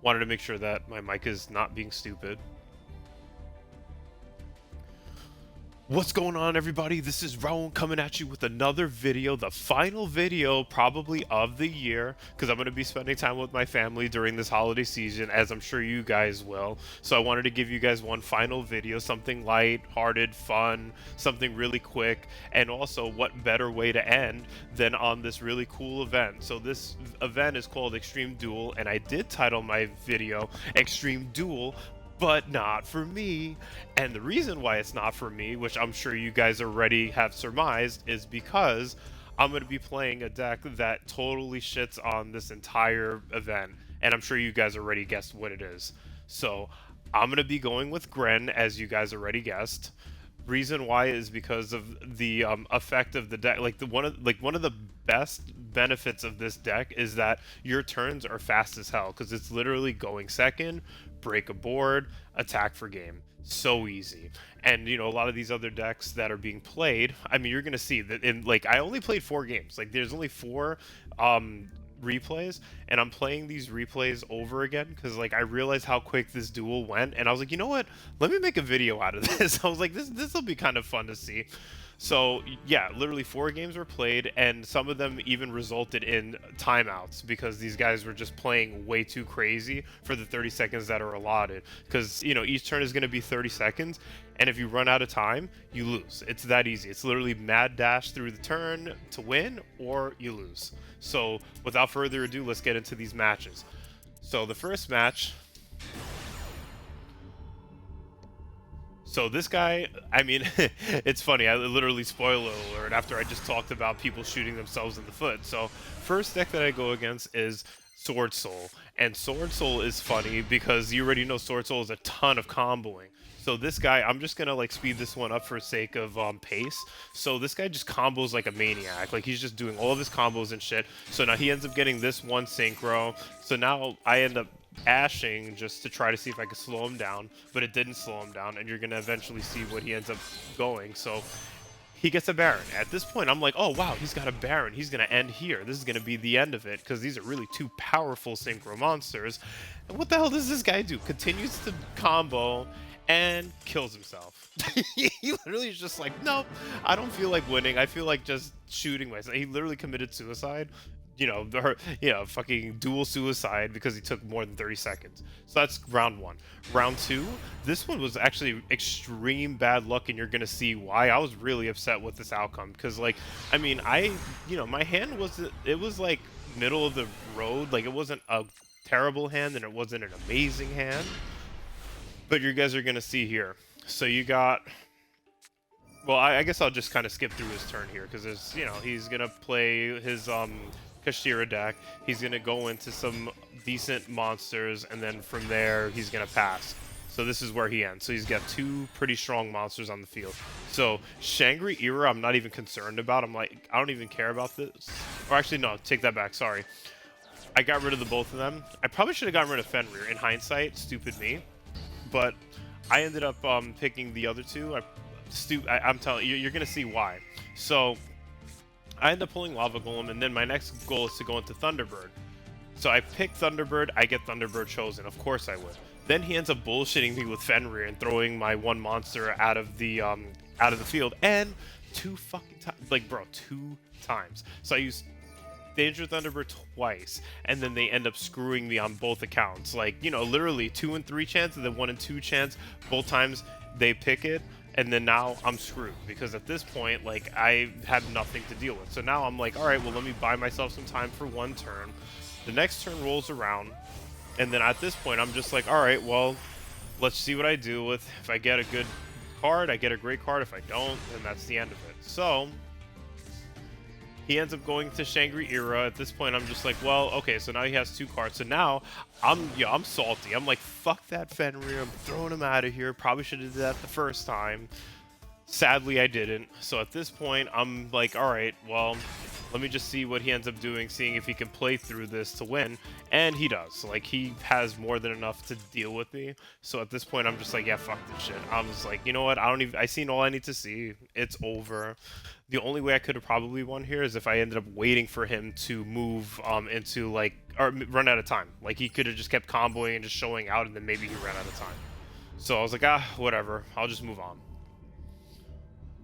Wanted to make sure that my mic is not being stupid. What's going on, everybody? This is Raul coming at you with another video, the final video probably of the year, because I'm going to be spending time with my family during this holiday season, as I'm sure you guys will. So I wanted to give you guys one final video, something light-hearted, fun, something really quick, and also what better way to end than on this really cool event. So this event is called Extreme Duel, and I did title my video Extreme Duel, but not for me. And the reason why it's not for me, which I'm sure you guys already have surmised, is because I'm going to be playing a deck that totally shits on this entire event. And I'm sure you guys already guessed what it is. So I'm going to be going with Gren, as you guys already guessed. Reason why is because of the effect of the deck. One of the best benefits of this deck is that your turns are fast as hell, because it's literally going second, break a board, attack for game. So easy. And a lot of these other decks that are being played, I mean, you're gonna see that in I only played 4 games. There's only 4 replays, and I'm playing these replays over again because I realized how quick this duel went, and I was like, you know what, let me make a video out of this. I was like, this will be kind of fun to see. So yeah, literally 4 games were played, and some of them even resulted in timeouts because these guys were just playing way too crazy for the 30 seconds that are allotted. Because each turn is going to be 30 seconds, and if you run out of time, you lose. It's that easy. It's literally mad dash through the turn to win, or you lose. So without further ado, let's get into these matches. So the first match. So this guy, I mean, it's funny, I literally, spoiler alert, after I just talked about people shooting themselves in the foot. So first deck that I go against is Sword Soul. And Sword Soul is funny because you already know Sword Soul is a ton of comboing. So this guy, I'm just gonna speed this one up for sake of pace. So this guy just combos like a maniac. He's just doing all of his combos and shit. So now he ends up getting this one synchro. So now I end up ashing just to try to see if I could slow him down, but it didn't slow him down, and you're gonna eventually see what he ends up going. So he gets a Baron. At this point, I'm like, oh wow, he's got a Baron. He's gonna end here. This is gonna be the end of it, because these are really 2 powerful synchro monsters. And what the hell does this guy do? Continues to combo and kills himself. He literally is just like, nope, I don't feel like winning. I feel like just shooting myself. He literally committed suicide. Fucking dual suicide because he took more than 30 seconds. So that's round 1. Round 2, this one was actually extreme bad luck, and you're gonna see why. I was really upset with this outcome because, I mean, my hand was middle of the road. It wasn't a terrible hand, and it wasn't an amazing hand. But you guys are gonna see here. So you got. Well, I guess I'll just kind of skip through his turn here because there's, he's gonna play his Kashira deck. He's gonna go into some decent monsters, and then from there he's gonna pass. So this is where he ends. So he's got 2 pretty strong monsters on the field. So Shangri-Era, I'm not even concerned about. I'm like, I don't even care about this. Or actually, no, take that back. Sorry. I got rid of the both of them. I probably should have gotten rid of Fenrir. In hindsight, stupid me. But I ended up picking the other 2. I'm telling you, you're gonna see why. So I end up pulling Lava Golem, and then my next goal is to go into Thunderbird. So I pick Thunderbird, I get Thunderbird chosen. Of course I would. Then he ends up bullshitting me with Fenrir and throwing my 1 monster out of the field, and 2 fucking times, bro, 2 times. So I use Danger Thunderbird twice, and then they end up screwing me on both accounts. Literally 2 and 3 chance, and then 1 and 2 chance. Both times they pick it. And then now I'm screwed because at this point, I had nothing to deal with. So now I'm like, all right, well, let me buy myself some time for 1 turn. The next turn rolls around, and then at this point, I'm just like, all right, well, let's see what I do with. If I get a good card, I get a great card. If I don't, then that's the end of it. So he ends up going to Shangri-Era. At this point, I'm just like, well, okay, so now he has 2 cards. So now I'm salty. I'm like, fuck that Fenrir. I'm throwing him out of here. Probably should have did that the first time. Sadly, I didn't. So at this point, I'm like, all right, well, let me just see what he ends up doing, seeing if he can play through this to win. And he does. He has more than enough to deal with me. So at this point, I'm just like, yeah, fuck this shit. I'm just like, you know what? I seen all I need to see. It's over. The only way I could have probably won here is if I ended up waiting for him to move into like or run out of time. Like he could have just kept comboing and just showing out, and then maybe he ran out of time. So I was like, whatever. I'll just move on.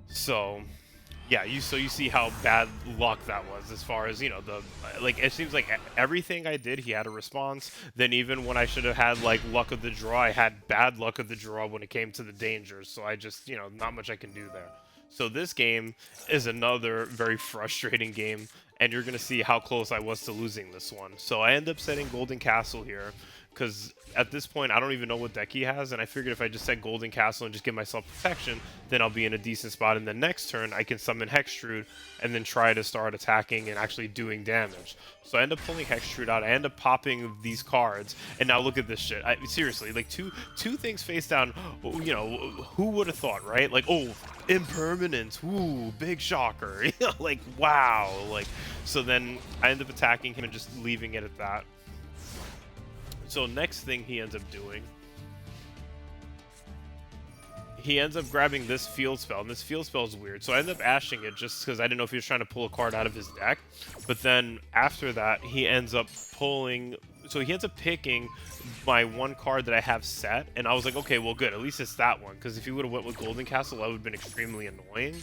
So yeah, you see how bad luck that was as far as, you know, the like it seems like everything I did he had a response. Then even when I should have had like luck of the draw, I had bad luck of the draw when it came to the dangers. So I just, you know, not much I can do there. So this game is another very frustrating game, and you're gonna see how close I was to losing this one. So I end up setting Golden Castle here, because at this point I don't even know what deck he has, and I figured if I just set Golden Castle and just give myself protection, then I'll be in a decent spot, and the next turn I can summon Hextrude and then try to start attacking and actually doing damage. So I end up pulling Hextrude out, I end up popping these cards, and now look at this shit. Seriously, like two things face down, you know, who would have thought, right? Like, oh, impermanence, ooh, big shocker. You know, like, wow. Like, so then I end up attacking him and just leaving it at that. So next thing he ends up doing, he ends up grabbing this field spell, and this field spell is weird. So I end up ashing it just because I didn't know if he was trying to pull a card out of his deck. But then after that, he ends up pulling, so he ends up picking my one card that I have set, and I was like, okay, well good, at least it's that one, because if he would have went with Golden Castle, that would have been extremely annoying.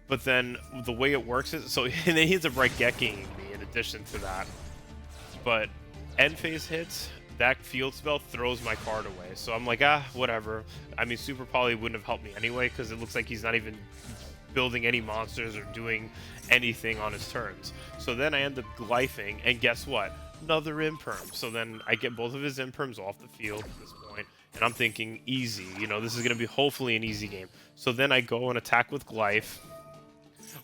But then the way it works is, so and then he ends up Raigeki-ing me in addition to that. But end phase hits, that field spell throws my card away. So I'm like, whatever. I mean, Super Poly wouldn't have helped me anyway, because it looks like he's not even building any monsters or doing anything on his turns. So then I end up glyphing, and guess what? Another imperm. So then I get both of his imperms off the field at this point, and I'm thinking, easy. You know, this is going to be hopefully an easy game. So then I go and attack with Glyph.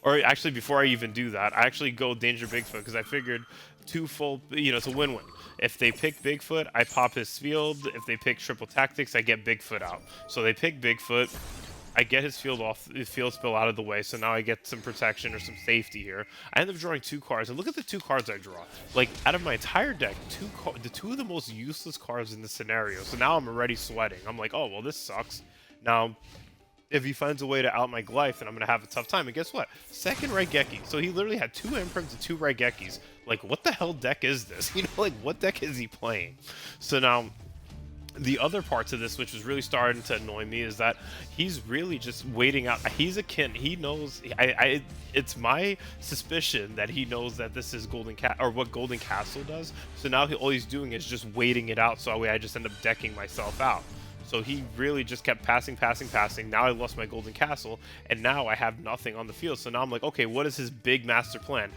Or actually, before I even do that, I actually go Danger Bigfoot, because I figured two full, you know, it's a win-win. If they pick Bigfoot, I pop his field. If they pick Triple Tactics, I get Bigfoot out. So they pick Bigfoot. I get his field spell out of the way, so now I get some protection or some safety here. I end up drawing two cards, and look at the two cards I draw. Like, out of my entire deck, the two of the most useless cards in the scenario. So now I'm already sweating. I'm like, oh, well, this sucks. Now, if he finds a way to out my Glyph, then I'm going to have a tough time. And guess what? Second Raigeki. So he literally had two Imprims and two Raigekis. Like, what the hell deck is this? You know, like, what deck is he playing? So now, the other parts of this, which is really starting to annoy me, is that he's really just waiting out. He's a kin. He knows. It's my suspicion that he knows that this is Golden Cat, or what Golden Castle does. So now all he's doing is just waiting it out. So that way I just end up decking myself out. So he really just kept passing. Now I lost my Golden Castle, and now I have nothing on the field. So now I'm like, okay, what is his big master plan?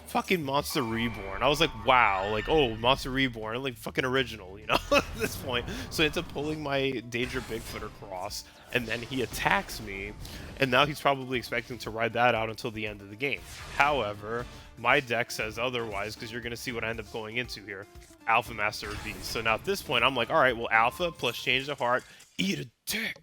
Fucking Monster Reborn. I was like, wow, like, oh, Monster Reborn, like, fucking original, you know, at this point. So he ends up pulling my Danger Bigfoot across, and then he attacks me, and now he's probably expecting to ride that out until the end of the game. However, my deck says otherwise, because you're going to see what I end up going into here. Alpha Master of Beast. So now at this point, I'm like, all right, well, Alpha plus Change of Heart, eat a dick.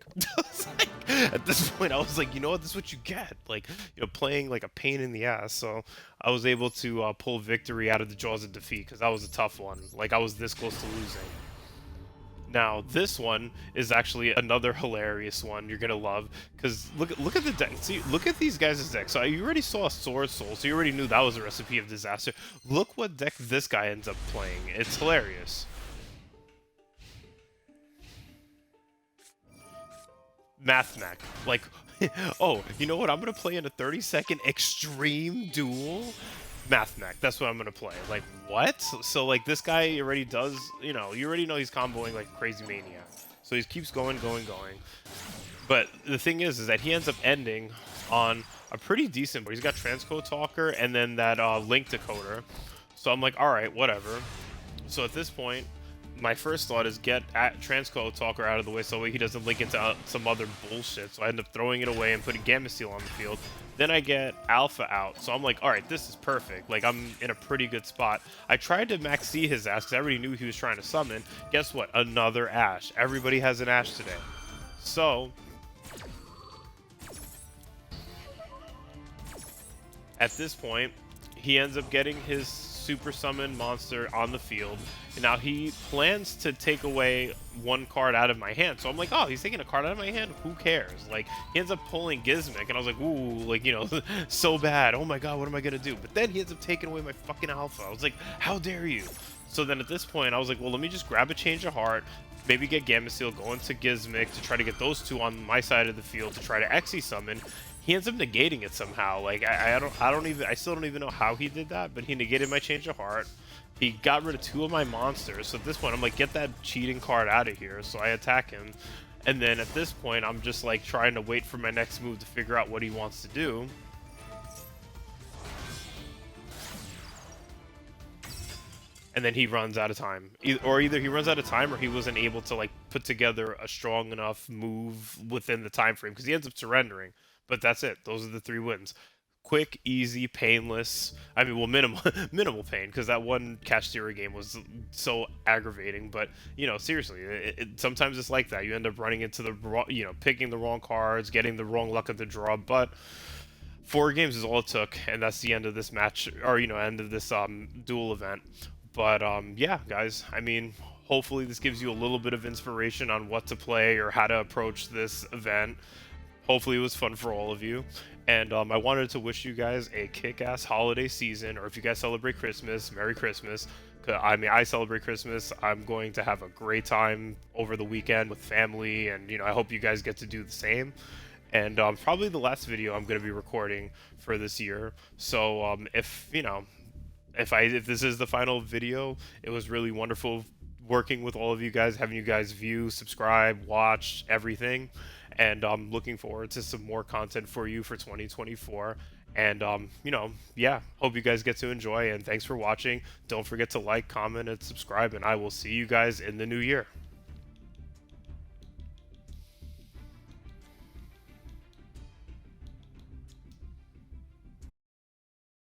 Like, at this point, I was like, you know what, this is what you get. Like, you know, playing like a pain in the ass. So I was able to pull victory out of the jaws of defeat, because that was a tough one. Like, I was this close to losing. Now, this one is actually another hilarious one you're gonna love, because look at the deck. See, look at these guys' deck. So you already saw a Sword Soul, so you already knew that was a recipe of disaster. Look what deck this guy ends up playing. It's hilarious. Mathmech. Like, oh, you know what? I'm gonna play in a 30-second extreme duel. Mathmech. That's what I'm gonna play. Like, what? So like, this guy already does, you know, you already know he's comboing like crazy maniac. So he keeps going. But the thing is that he ends up ending on a pretty decent board. He's got Transcode Talker and then that Link Decoder. So I'm like, all right, whatever. So at this point, my first thought is get Transcode Talker out of the way so he doesn't link into some other bullshit. So I end up throwing it away and putting Gamma Steel on the field. Then I get Alpha out. So I'm like, all right, this is perfect. Like, I'm in a pretty good spot. I tried to Max C his ass because I already knew he was trying to summon. Guess what? Another Ash. Everybody has an Ash today. So at this point, he ends up getting his super summon monster on the field. Now he plans to take away one card out of my hand, so I'm like, oh, he's taking a card out of my hand. Who cares? Like he ends up pulling Gizmic, and I was like, ooh, like so bad. Oh my god, what am I gonna do? But then he ends up taking away my fucking alpha. I was like, how dare you? So then at this point, I was like, well, let me just grab a change of heart, maybe get Gamma Seal, go into Gizmic to try to get those two on my side of the field to try to Xe summon. He ends up negating it somehow. Like I still don't even know how he did that, but he negated my change of heart. He got rid of two of my monsters. So at this point, I'm like, get that cheating card out of here. So I attack him. And then at this point, I'm just like trying to wait for my next move to figure out what he wants to do. And then he runs out of time. Or either he runs out of time or he wasn't able to like put together a strong enough move within the time frame because he ends up surrendering. But that's it. Those are the 3 wins. Quick, easy, painless. I mean, well, minimal, minimal pain because that one Cashtira game was so aggravating. But seriously, sometimes it's like that. You end up running into the wrong, picking the wrong cards, getting the wrong luck of the draw. But 4 games is all it took, and that's the end of this match, or end of this duel event. But yeah, guys. I mean, hopefully this gives you a little bit of inspiration on what to play or how to approach this event. Hopefully it was fun for all of you. And I wanted to wish you guys a kick-ass holiday season, or if you guys celebrate Christmas, Merry Christmas. I mean, I celebrate Christmas. I'm going to have a great time over the weekend with family, and I hope you guys get to do the same. And probably the last video I'm going to be recording for this year. So if this is the final video, it was really wonderful working with all of you guys, having you guys view, subscribe, watch everything, and I'm looking forward to some more content for you for 2024. And yeah, hope you guys get to enjoy, and thanks for watching. Don't forget to like, comment, and subscribe, and I will see you guys in the new year.